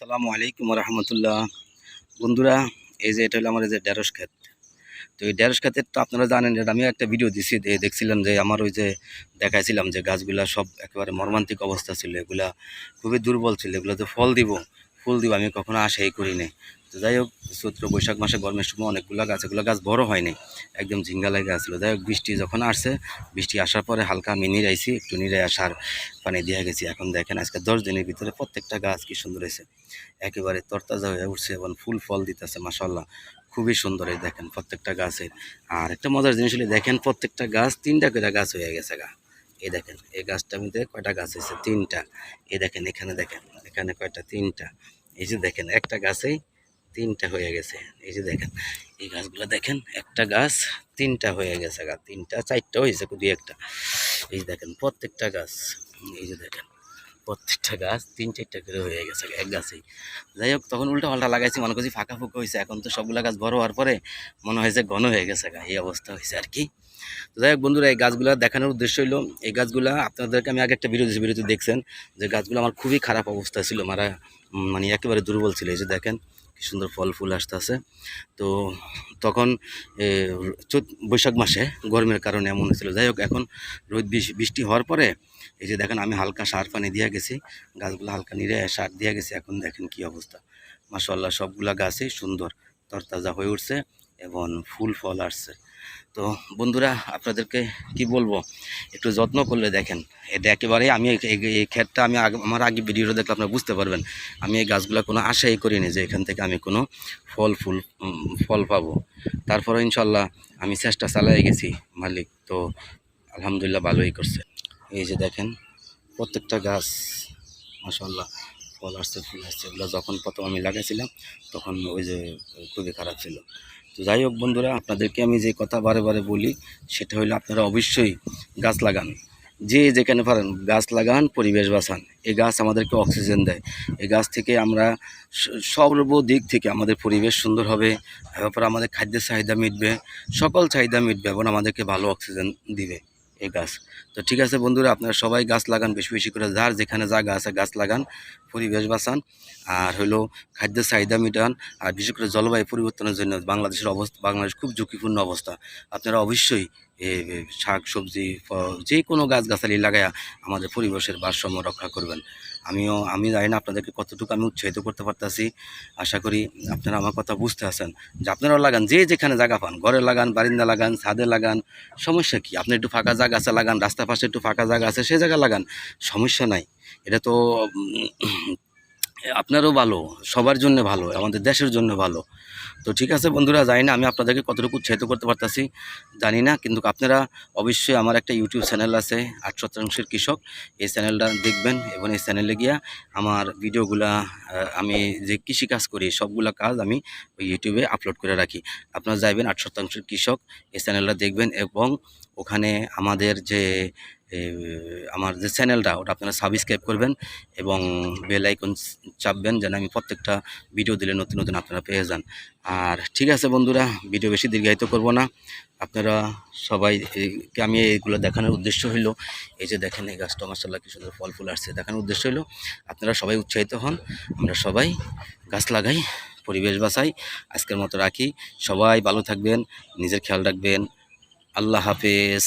আসসালামু আলাইকুম রহমতুল্লাহ। বন্ধুরা, এই যে এটা হলো আমার এই যে ঢেঁড়স ক্ষেত। তো এই ঢেঁড়স ক্ষেতের তো আপনারা জানেন, এটা আমি একটা ভিডিও দিছি, দেখছিলাম যে আমার ওই যে দেখাইছিলাম যে গাছগুলা সব একেবারে মর্মান্তিক অবস্থা ছিল, এগুলা খুবই দুর্বল ছিল, এগুলোতে ফুল দিব আমি কখনো আশাই করি নাই। তো যাই হোক, চৈত্র বৈশাখ মাসে গরমের সময় অনেকগুলো গাছ, এগুলো গাছ বড় হয়নি, একদম ঝিঙ্গা লাগে আসছিলো। যাই হোক, বৃষ্টি যখন আসছে, বৃষ্টি আসার পরে হালকা আমি নিরাইছি, একটু নিরাই আসার পানি দিয়ে গেছি। এখন দেখেন আজকে 10 দিনের ভিতরে প্রত্যেকটা গাছ কি সুন্দর হয়েছে, একেবারে তরতাজা হয়ে উঠছে এবং ফুল ফল দিতেছে মাশাআল্লাহ, খুবই সুন্দর। এই দেখেন প্রত্যেকটা গাছে। আর একটা মজার জিনিস হলে দেখেন, প্রত্যেকটা গাছ 3টা করে গাছ হয়ে গেছে গা। এই দেখেন এই গাছটার মধ্যে কয়টা গাছ হয়েছে, 3টা। এই দেখেন এখানে, দেখেন এখানে কয়টা, 3টা। এই যে দেখেন একটা গাছেই 3টা হয়ে গেছে। এই যে দেখেন এই গাছগুলো দেখেন, একটা গাছ 3টা হয়ে গেছে গা, 3টা 4টা হয়েছে দুই একটা। এই যে দেখেন প্রত্যেকটা গাছ, এই যে দেখেন প্রত্যেকটা গাছ 3-4টা করে হয়ে গেছে এক গাছেই। যাই হোক, তখন উল্টা পাল্টা লাগাইছি, মনে করছি ফাঁকা ফুঁকা হয়েছে, এখন তো সবগুলা গাছ বড় হওয়ার পরে মনে হয়েছে ঘন হয়ে গেছে গা, এই অবস্থা হয়েছে আর কি। তো যাই হোক বন্ধুরা, এই গাছগুলা দেখানোর উদ্দেশ্য হলো, এই গাছগুলা আপনাদেরকে আমি আগে একটা ভিডিওতে দেখছেন যে গাছগুলো আমার খুবই খারাপ অবস্থা ছিল, মানে একেবারে দুর্বল ছিল। এই যে দেখেন কি সুন্দর ফল ফুল আসতেছে। তো তখন বৈশাখ মাসে গরমের কারণে এমন হয়েছিল। যাই হোক, এখন বৃষ্টি হওয়ার পরে এই যে দেখেন আমি হালকা সার পানি দিয়ে গেছি, গাছগুলো হালকা নিরে সার দিয়ে গেছি। এখন দেখেন কি অবস্থা, মাশাআল্লাহ সবগুলা গাছই সুন্দর তরতাজা হয়ে উঠছে এবং ফুল ফল আসছে। তো বন্ধুরা, আপনাদেরকে কি বলবো, একটু যত্ন করলে দেখেন এটা একেবারে আমি এই ক্ষেতটা আমি আমার আগে ভিডিওটা দেখলে আপনারা বুঝতে পারবেন, আমি এই গাছগুলো কোনো আশাই করিনি যে এখান থেকে আমি কোনো ফল পাবো। তারপরে ইনশাল্লাহ আমি চেষ্টা চালাই গেছি, মালিক তো আলহামদুলিল্লাহ ভালোই করছে। এই যে দেখেন প্রত্যেকটা গাছ মাশাআল্লাহ ফল আসছে ফুল আসছে। এগুলো যখন প্রথম আমি লাগাইছিলাম তখন ওই যে খুবই খারাপ ছিল। তো যাই হোক বন্ধুরা, আপনাদেরকে আমি যে কথা বারে বারে বলি সেটা হলো, আপনারা অবশ্যই গাছ লাগান, যে যেখানে পারেন গাছ লাগান, পরিবেশ বাঁচান। এই গাছ আমাদেরকে অক্সিজেন দেয়, এই গাছ থেকে আমরা সর্বদিক থেকে আমাদের পরিবেশ সুন্দর হবে, তারপর আমাদের খাদ্যের চাহিদা মিটবে, সকল চাহিদা মিটবে এবং আমাদেরকে ভালো অক্সিজেন দিবে এই গাছ। তো ঠিক আছে বন্ধুরা, আপনারা সবাই গাছ লাগান, বেশি বেশি করে, যার যেখানে জায়গা আছে গাছ লাগান, পরিবেশ বাঁচান, আর হলো খাদ্যের চাহিদা মিটান। আর বিশেষ করে জলবায়ু পরিবর্তনের জন্য বাংলাদেশ খুব ঝুঁকিপূর্ণ অবস্থা। আপনারা অবশ্যই শাক সবজি যে কোনো গাছগাছালি লাগায়া আমাদের পরিবেশের ভারসাম্য রক্ষা করবেন। আমি জানি না আপনাদেরকে কতটুকু আমি উৎসাহিত করতে পারতাছি। আশা করি আপনারা আমার কথা বুঝতে আছেন, যে আপনারাও লাগান, যে যেখানে জায়গা পান, ঘরে লাগান, বারিন্দা লাগান, ছাদে লাগান, সমস্যা কি? আপনি একটু ফাঁকা জায়গা আছে লাগান, রাস্তার পাশে একটু ফাঁকা জায়গা আছে সে জায়গা লাগান, সমস্যা নাই। এটা তো আপনারও ভালো, সবার জন্য ভালো, আমাদের দেশের জন্য ভালো। তো ঠিক আছে বন্ধুরা, জানি না আমি আপনাদেরকে কতটুকু উৎসাহিত করতে পারতাছি, জানি না, কিন্তু আপনারা অবশ্যই, আমার একটা ইউটিউব চ্যানেল আছে 8 শতাংশের কৃষক, এই চ্যানেলটা দেখবেন এবং এই চ্যানেলে গিয়া আমার ভিডিওগুলা, আমি যে কৃষিকাজ করি সবগুলা কাজ আমি ওই ইউটিউবে আপলোড করে রাখি। আপনারা যাইবেন 8 শতাংশের কৃষক, এই চ্যানেলটা দেখবেন এবং ওখানে আমার যে চ্যানেলটা ওটা আপনারা সাবস্ক্রাইব করবেন এবং বেল আইকন চাপবেন, যেন আমি প্রত্যেকটা ভিডিও দিলে নতুন নতুন আপনারা পেয়ে যান। আর ঠিক আছে বন্ধুরা, ভিডিও বেশি দীর্ঘায়িত করব না। আপনারা সবাই আমি এইগুলো দেখানোর উদ্দেশ্য হইল, এই যে দেখেন এই গাছটা মাশাআল্লাহ কি সুন্দর ফল ফুল আসছে, দেখানোর উদ্দেশ্য হইল আপনারা সবাই উৎসাহিত হন, আমরা সবাই গাছ লাগাই, পরিবেশ বাঁচাই। আজকের মতো রাখি, সবাই ভালো থাকবেন, নিজের খেয়াল রাখবেন। আল্লাহ হাফেজ।